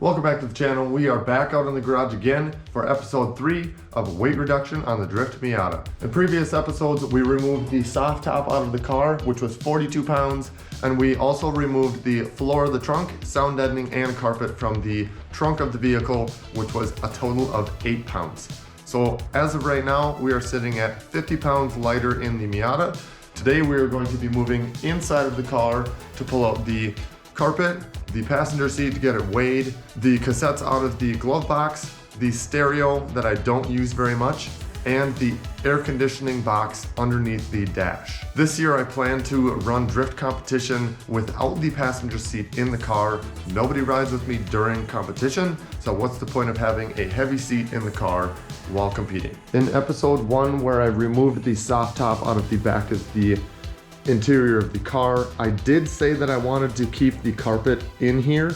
Welcome back to the channel. We are back out in the garage again for episode 3 of weight reduction on the Drift Miata. In previous episodes, we removed the soft top out of the car, which was 42 pounds, and we also removed the floor of the trunk, sound deadening, and carpet from the trunk of the vehicle, which was a total of 8 pounds. So as of right now, we are sitting at 50 pounds lighter in the Miata. Today we are going to be moving inside of the car to pull out the carpet, the passenger seat to get it weighed, the cassettes out of the glove box, the stereo that I don't use very much, and the air conditioning box underneath the dash. This year I plan to run drift competition without the passenger seat in the car. Nobody rides with me during competition, so what's the point of having a heavy seat in the car while competing? In episode 1, where I removed the soft top out of the back of the interior of the car, I did say that I wanted to keep the carpet in here,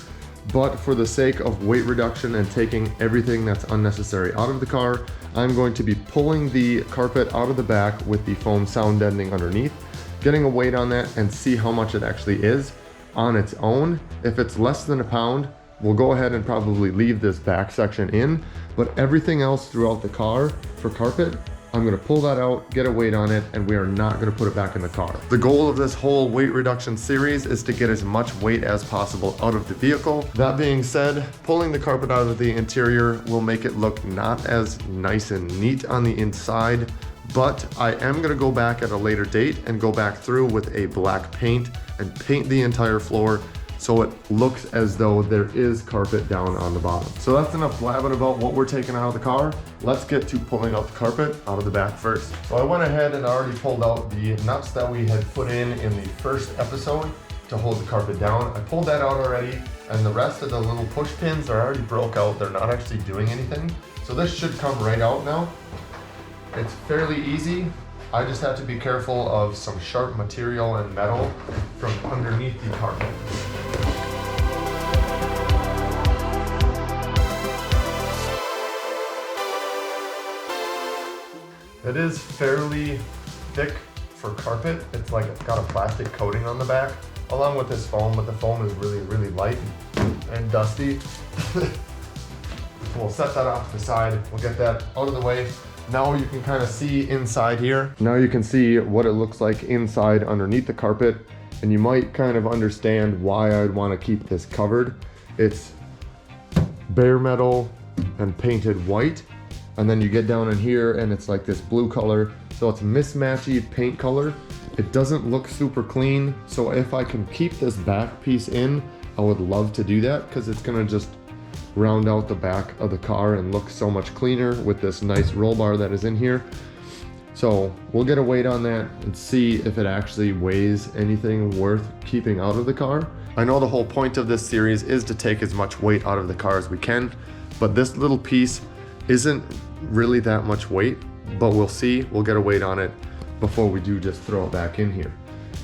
but for the sake of weight reduction and taking everything that's unnecessary out of the car, I'm going to be pulling the carpet out of the back with the foam sound deadening underneath, getting a weight on that and see how much it actually is on its own. If it's less than a pound, we'll go ahead and probably leave this back section in, but everything else throughout the car for carpet, I'm gonna pull that out, get a weight on it, and we are not gonna put it back in the car. The goal of this whole weight reduction series is to get as much weight as possible out of the vehicle. That being said, pulling the carpet out of the interior will make it look not as nice and neat on the inside, but I am gonna go back at a later date and go back through with a black paint and paint the entire floor so it looks as though there is carpet down on the bottom. So that's enough blabbing about what we're taking out of the car. Let's get to pulling out the carpet out of the back first. So I went ahead and already pulled out the nuts that we had put in the first episode to hold the carpet down. I pulled that out already, and the rest of the little push pins are already broke out. They're not actually doing anything. So this should come right out now. It's fairly easy. I just have to be careful of some sharp material and metal from underneath the carpet. It is fairly thick for carpet. It's like it's got a plastic coating on the back, along with this foam, but the foam is really light and dusty. We'll set that off to the side. We'll get that out of the way. Now you can kind of see inside here. Now you can see what it looks like inside underneath the carpet, and you might kind of understand why I'd want to keep this covered. It's bare metal and painted white, and then you get down in here and it's like this blue color, so it's mismatchy paint color. It doesn't look super clean, so if I can keep this back piece in, I would love to do that, because it's gonna just round out the back of the car and look so much cleaner with this nice roll bar that is in here. So we'll get a weight on that and see if it actually weighs anything worth keeping out of the car. I know the whole point of this series is to take as much weight out of the car as we can, but this little piece isn't really that much weight, but we'll see. We'll get a weight on it before we do just throw it back in here.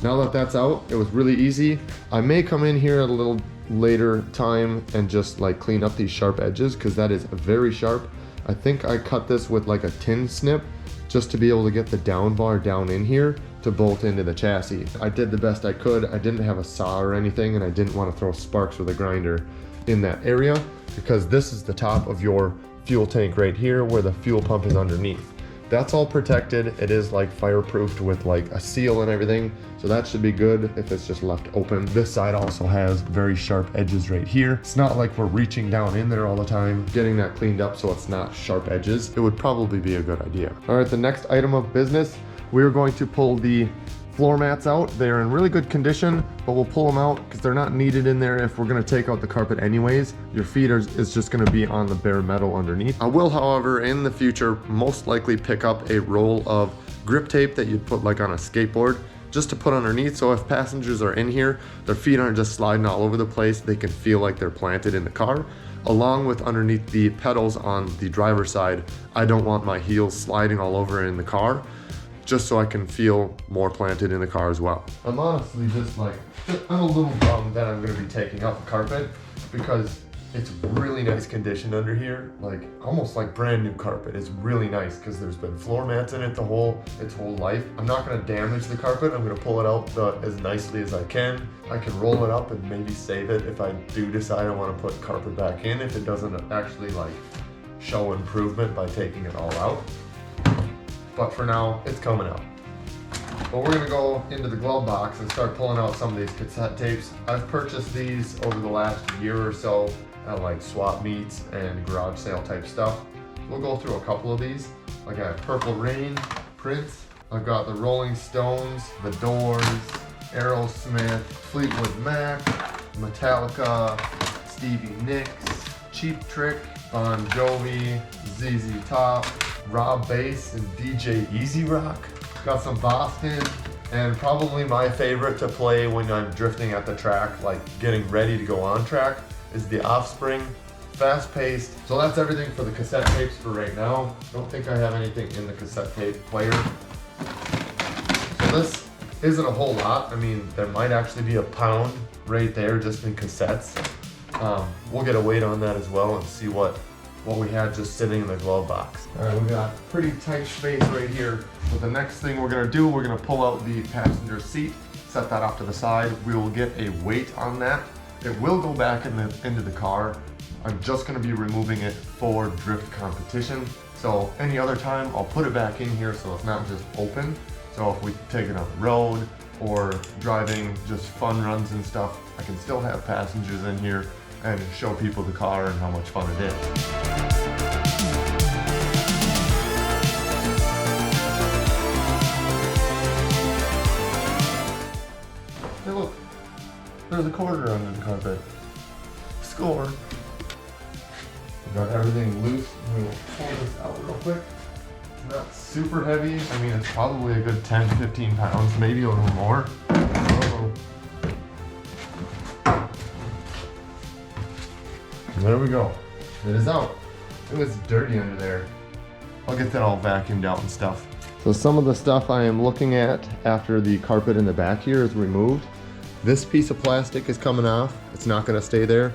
Now that that's out, it was really easy. I may come in here at a little later time and just like clean up these sharp edges, because that is very sharp. I think I cut this with like a tin snip just to be able to get the down bar down in here to bolt into the chassis. I did the best I could. I didn't have a saw or anything, and I didn't want to throw sparks with a grinder in that area, because this is the top of your fuel tank right here where the fuel pump is underneath. That's all protected. It is like fireproofed with like a seal and everything, so that should be good if it's just left open. This side also has very sharp edges right here. It's not like we're reaching down in there all the time. Getting that cleaned up so it's not sharp edges, it would probably be a good idea. All right, the next item of business, we're going to pull the floor mats out. They're in really good condition, but we'll pull them out because they're not needed in there if we're gonna take out the carpet anyways. Your feet is just gonna be on the bare metal underneath. I will, however, in the future, most likely pick up a roll of grip tape that you'd put like on a skateboard, just to put underneath, so if passengers are in here, their feet aren't just sliding all over the place. They can feel like they're planted in the car. Along with underneath the pedals on the driver's side, I don't want my heels sliding all over in the car, just so I can feel more planted in the car as well. I'm honestly just like, I'm a little bummed that I'm gonna be taking out the carpet, because It's really nice condition under here, like almost like brand new carpet. It's really nice because there's been floor mats in it its whole life. I'm not gonna damage the carpet. I'm gonna pull it out as nicely as I can. I can roll it up and maybe save it if I do decide I want to put carpet back in, if it doesn't actually like show improvement by taking it all out. But for now, it's coming out. But we're gonna go into the glove box and start pulling out some of these cassette tapes. I've purchased these over the last year or so at like swap meets and garage sale type stuff. We'll go through a couple of these. I got Purple Rain, Prince. I've got the Rolling Stones, The Doors, Aerosmith, Fleetwood Mac, Metallica, Stevie Nicks, Cheap Trick, Bon Jovi, ZZ Top, Rob Bass, and DJ Easy Rock. Got some Boston, and probably my favorite to play when I'm drifting at the track, like getting ready to go on track, is the Offspring, fast paced. So that's everything for the cassette tapes for right now. Don't think I have anything in the cassette tape player. So this isn't a whole lot. I mean, there might actually be a pound right there just in cassettes. We'll get a weight on that as well and see what we had just sitting in the glove box. All right, we got pretty tight space right here. But the next thing we're gonna do, we're gonna pull out the passenger seat, set that off to the side. We will get a weight on that. It will go back into the car. I'm just gonna be removing it for drift competition. So any other time, I'll put it back in here so it's not just open. So if we take it on the road or driving just fun runs and stuff, I can still have passengers in here and show people the car and how much fun it is. Hey look, there's a quarter under the carpet. Score. We got everything loose. We will pull this out real quick. It's not super heavy. I mean, it's probably a good 10, 15 pounds, maybe a little more. There we go. It is out. It was dirty under there. I'll get that all vacuumed out and stuff. So some of the stuff I am looking at after the carpet in the back here is removed. This piece of plastic is coming off. It's not gonna stay there.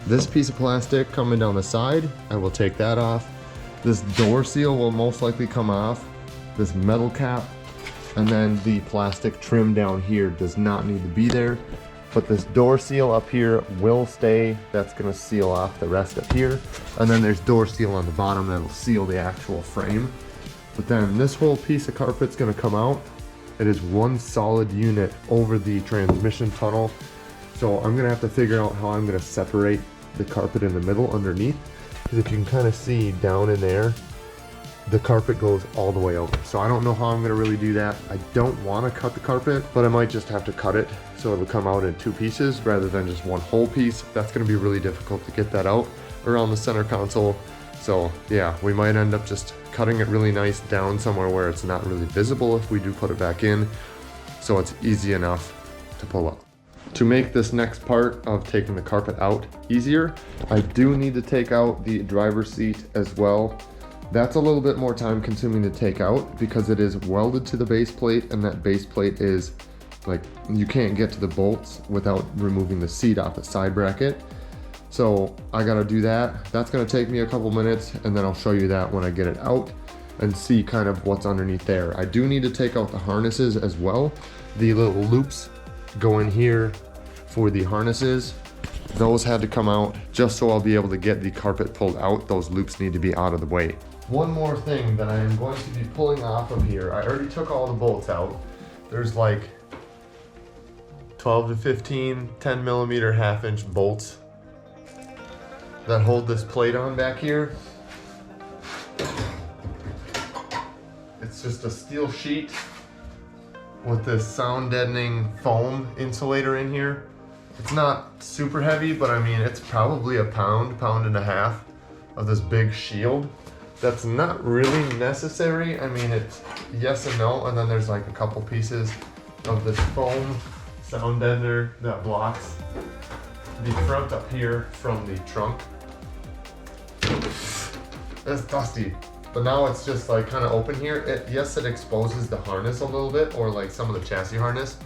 This piece of plastic coming down the side, I will take that off. This door seal will most likely come off. This metal cap, and then the plastic trim down here does not need to be there. But this door seal up here will stay. That's gonna seal off the rest up here. And then there's door seal on the bottom that'll seal the actual frame. But then this whole piece of carpet's gonna come out. It is one solid unit over the transmission tunnel. So I'm gonna have to figure out how I'm gonna separate the carpet in the middle underneath. Because if you can kind of see down in there, the carpet goes all the way over. So I don't know how I'm gonna really do that. I don't wanna cut the carpet, but I might just have to cut it so it'll come out in two pieces rather than just one whole piece. That's gonna be really difficult to get that out around the center console. So yeah, we might end up just cutting it really nice down somewhere where it's not really visible if we do put it back in. So it's easy enough to pull out. To make this next part of taking the carpet out easier, I do need to take out the driver's seat as well. That's a little bit more time consuming to take out because it is welded to the base plate, and that base plate is like, you can't get to the bolts without removing the seat off the side bracket. So I gotta do that. That's gonna take me a couple minutes, and then I'll show you that when I get it out and see kind of what's underneath there. I do need to take out the harnesses as well. The little loops go in here for the harnesses. Those had to come out just so I'll be able to get the carpet pulled out. Those loops need to be out of the way. One more thing that I am going to be pulling off of here. I already took all the bolts out. There's like 12 to 15 10 millimeter half-inch bolts that hold this plate on back here. It's just a steel sheet with this sound deadening foam insulator in here. It's not super heavy, but I mean, it's probably a pound and a half of this big shield. That's not really necessary. I mean, it's yes and no, and then there's like a couple pieces of this foam sound deadener that blocks the front up here from the trunk. It's dusty, but now it's just like kind of open here. Yes, it exposes the harness a little bit, or like some of the chassis harness,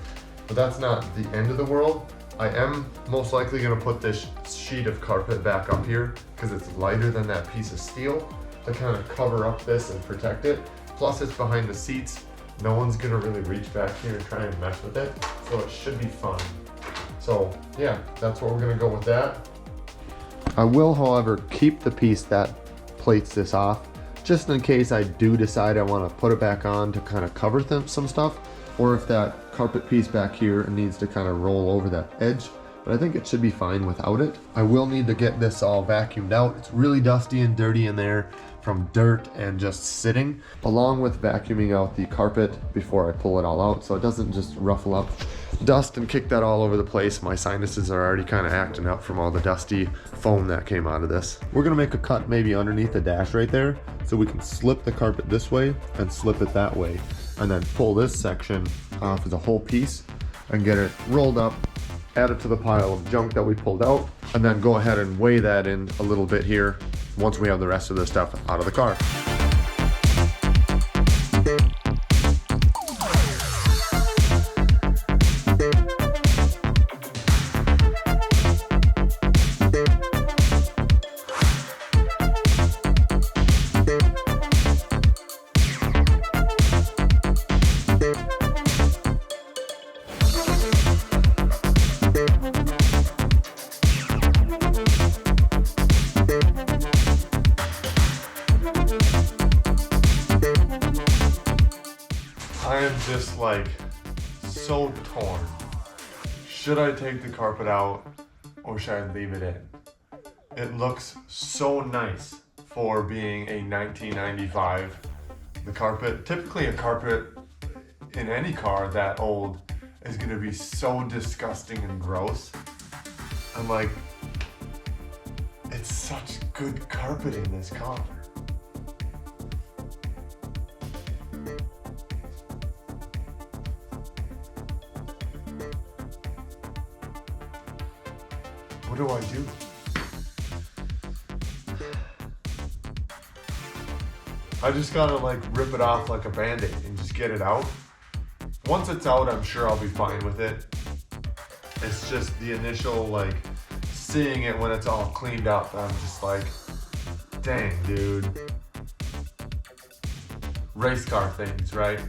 but that's not the end of the world. I am most likely gonna put this sheet sheet of carpet back up here because it's lighter than that piece of steel to kind of cover up this and protect it. Plus it's behind the seats. No one's gonna really reach back here and try and mess with it, so it should be fun. So yeah, that's what we're gonna go with that. I will, however, keep the piece that plates this off, just in case I do decide I want to put it back on to kind of cover some stuff, or if that carpet piece back here needs to kind of roll over that edge. But I think it should be fine without it. I will need to get this all vacuumed out. It's really dusty and dirty in there from dirt and just sitting, along with vacuuming out the carpet before I pull it all out so it doesn't just ruffle up dust and kick that all over the place. My sinuses are already kind of acting up from all the dusty foam that came out of this. We're gonna make a cut maybe underneath the dash right there so we can slip the carpet this way and slip it that way, and then pull this section off as a whole piece and get it rolled up, add it to the pile of junk that we pulled out, and then go ahead and weigh that in a little bit here once we have the rest of the stuff out of the car. I am just like so torn. Should I take the carpet out or should I leave it in? It looks so nice for being a 1995. The carpet, typically a carpet in any car that old is gonna be so disgusting and gross. I'm like, it's such good carpet in this car. What do I do? I just gotta like rip it off like a band-aid and just get it out. Once it's out, I'm sure I'll be fine with it. It's just the initial like seeing it when it's all cleaned up. I'm just like, dang, dude. Race car things, right?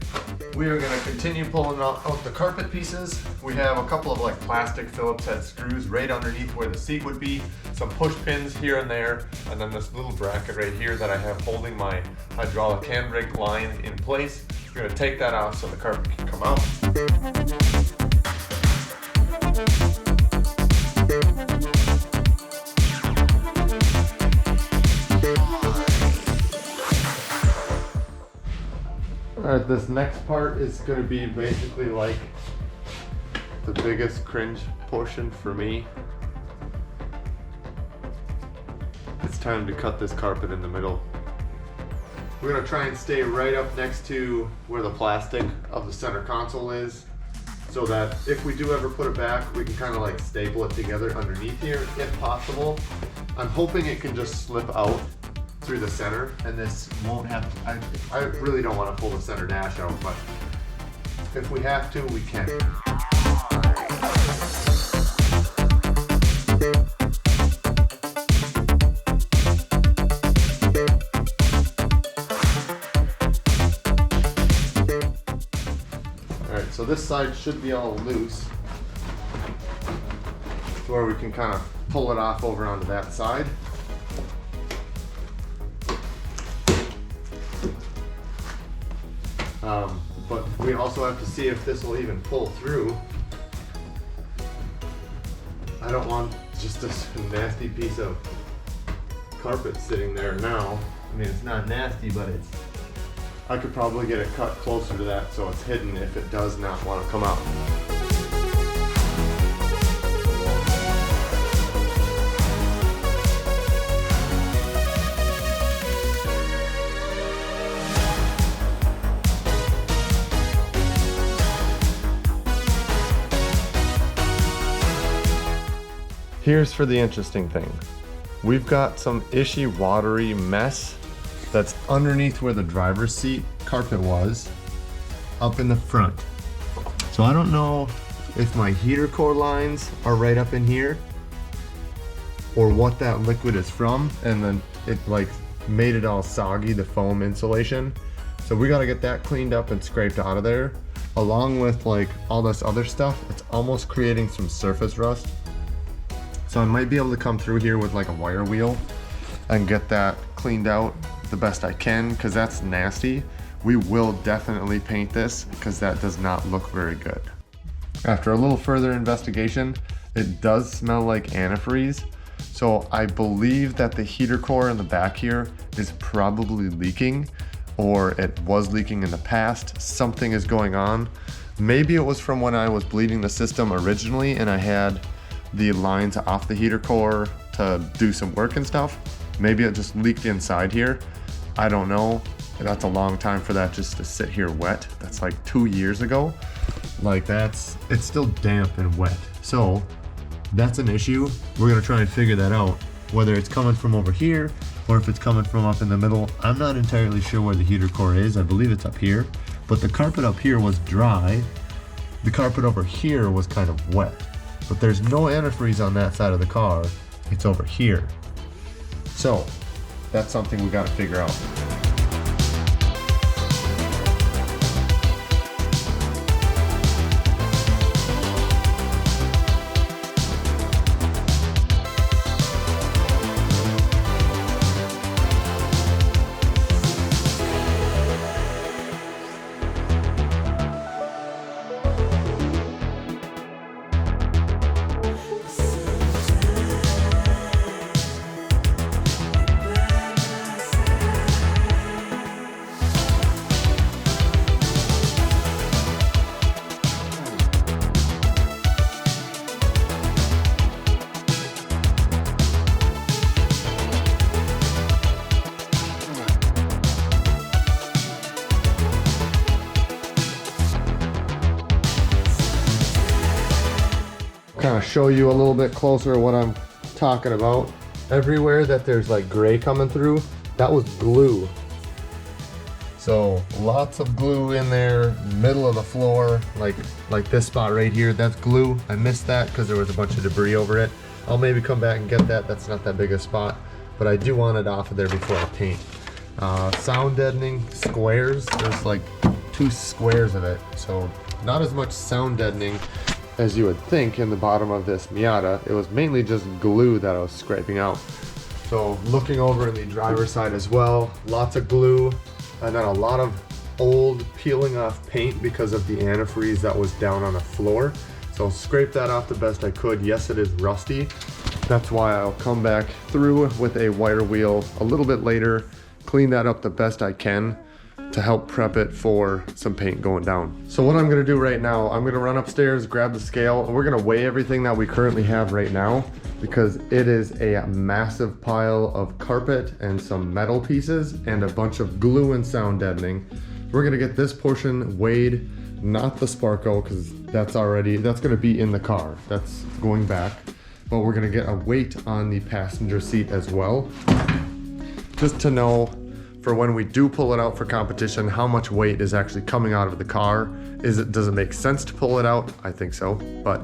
We are gonna continue pulling out the carpet pieces. We have a couple of like plastic Phillips head screws right underneath where the seat would be, some push pins here and there, and then this little bracket right here that I have holding my hydraulic handbrake line in place. We're gonna take that off so the carpet can come out. Alright, this next part is going to be basically like the biggest cringe portion for me. It's time to cut this carpet in the middle. We're going to try and stay right up next to where the plastic of the center console is, so that if we do ever put it back, we can kind of like staple it together underneath here if possible. I'm hoping it can just slip out through the center, and this won't have to, I really don't want to pull the center dash out, but if we have to, we can. Alright, so this side should be all loose to where we can kind of pull it off over onto that side. But we also have to see if this will even pull through. I don't want just this nasty piece of carpet sitting there now. I mean, it's not nasty, but I could probably get it cut closer to that so it's hidden if it does not want to come out. Here's for the interesting thing. We've got some ishy, watery mess that's underneath where the driver's seat carpet was, up in the front. So I don't know if my heater core lines are right up in here, or what that liquid is from, and then it like made it all soggy, the foam insulation. So we gotta get that cleaned up and scraped out of there. Along with like all this other stuff, it's almost creating some surface rust. So I might be able to come through here with like a wire wheel and get that cleaned out the best I can, because that's nasty. We will definitely paint this because that does not look very good. After a little further investigation, it does smell like antifreeze. So I believe that the heater core in the back here is probably leaking, or it was leaking in the past. Something is going on. Maybe it was from when I was bleeding the system originally and I had the lines off the heater core to do some work and stuff. Maybe it just leaked inside here. I don't know. That's a long time for that just to sit here wet. That's like 2 years ago. Like it's still damp and wet. So that's an issue. We're gonna try and figure that out. Whether it's coming from over here or if it's coming from up in the middle. I'm not entirely sure where the heater core is. I believe it's up here, but the carpet up here was dry. The carpet over here was kind of wet, but there's no antifreeze on that side of the car. It's over here. So that's something we gotta figure out. Kind of show you a little bit closer what I'm talking about. Everywhere that there's like gray coming through, that was glue. So lots of glue in there, middle of the floor, like this spot right here, that's glue. I missed that because there was a bunch of debris over it. I'll maybe come back and get that. That's not that big a spot, but I do want it off of there before I paint. Sound deadening squares, there's like 2 squares of it. So not as much sound deadening as you would think in the bottom of this Miata. It was mainly just glue that I was scraping out. So looking over in the driver's side as well, lots of glue, and then a lot of old peeling off paint because of the antifreeze that was down on the floor. So scrape that off the best I could. Yes, it is rusty. That's why I'll come back through with a wire wheel a little bit later, clean that up the best I can to help prep it for some paint going down. So what I'm gonna do right now, I'm gonna run upstairs, grab the scale, and we're gonna weigh everything that we currently have right now, because it is a massive pile of carpet and some metal pieces and a bunch of glue and sound deadening. We're gonna get this portion weighed, not the Sparko, because that's gonna be in the car. That's going back. But we're gonna get a weight on the passenger seat as well, just to know for when we do pull it out for competition, how much weight is actually coming out of the car. Does it make sense to pull it out? I think so, but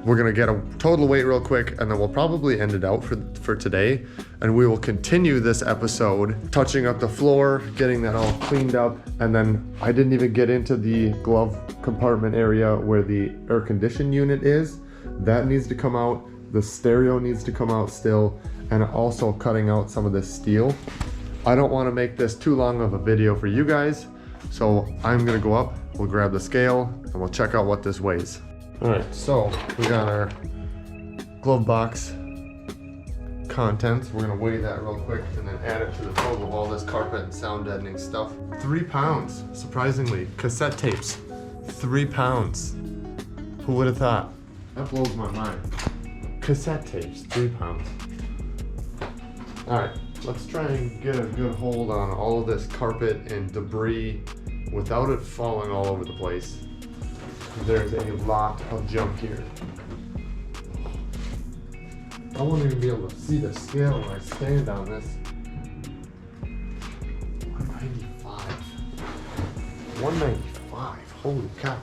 we're gonna get a total weight real quick, and then we'll probably end it out for today. And we will continue this episode touching up the floor, getting that all cleaned up. And then I didn't even get into the glove compartment area where the air condition unit is. That needs to come out. The stereo needs to come out still, and also cutting out some of this steel. I don't want to make this too long of a video for you guys, so I'm gonna go up, we'll grab the scale, and we'll check out what this weighs. All right, so we got our glove box contents. We're gonna weigh that real quick and then add it to the total of all this carpet and sound deadening stuff. 3 pounds, surprisingly. Cassette tapes, 3 pounds. Who would have thought? That blows my mind. Cassette tapes, 3 pounds. All right. Let's try and get a good hold on all of this carpet and debris without it falling all over the place. There's a lot of junk here. I won't even be able to see the scale when I stand on this. 195. 195, holy cow.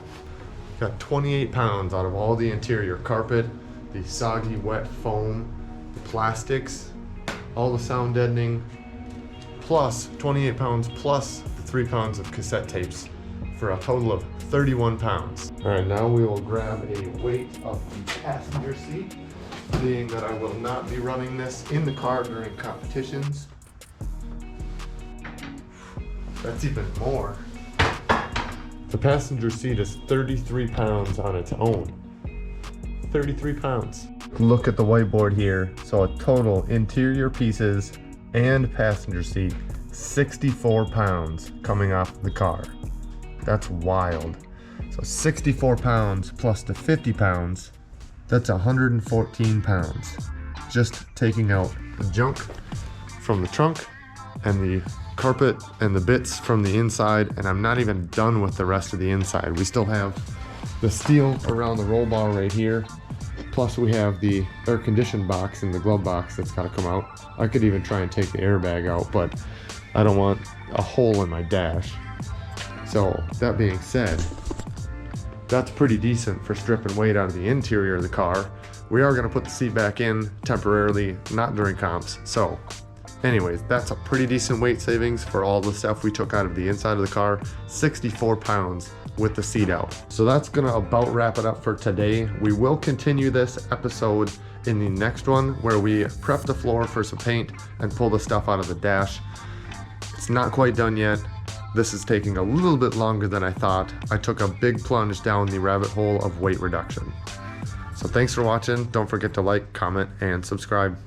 Got 28 pounds out of all the interior carpet, the soggy wet foam, the plastics, all the sound deadening, plus 28 pounds plus the 3 pounds of cassette tapes for a total of 31 pounds. All right, now we will grab a weight of the passenger seat, being that I will not be running this in the car during competitions. That's even more. The passenger seat is 33 pounds on its own. 33 pounds. Look at the whiteboard here. So a total interior pieces and passenger seat, 64 pounds coming off the car. That's wild. So 64 pounds plus the 50 pounds, that's 114 pounds. Just taking out the junk from the trunk and the carpet and the bits from the inside, and I'm not even done with the rest of the inside. We still have the steel around the roll bar right here, plus we have the air conditioned box and the glove box that's got to come out. I could even try and take the airbag out, but I don't want a hole in my dash. So that being said, that's pretty decent for stripping weight out of the interior of the car. We are going to put the seat back in temporarily, not during comps. So anyways, that's a pretty decent weight savings for all the stuff we took out of the inside of the car. 64 pounds with the seat out. So that's gonna about wrap it up for today. We will continue this episode in the next one where we prep the floor for some paint and pull the stuff out of the dash. It's not quite done yet. This is taking a little bit longer than I thought. I took a big plunge down the rabbit hole of weight reduction. So thanks for watching. Don't forget to like, comment, and subscribe.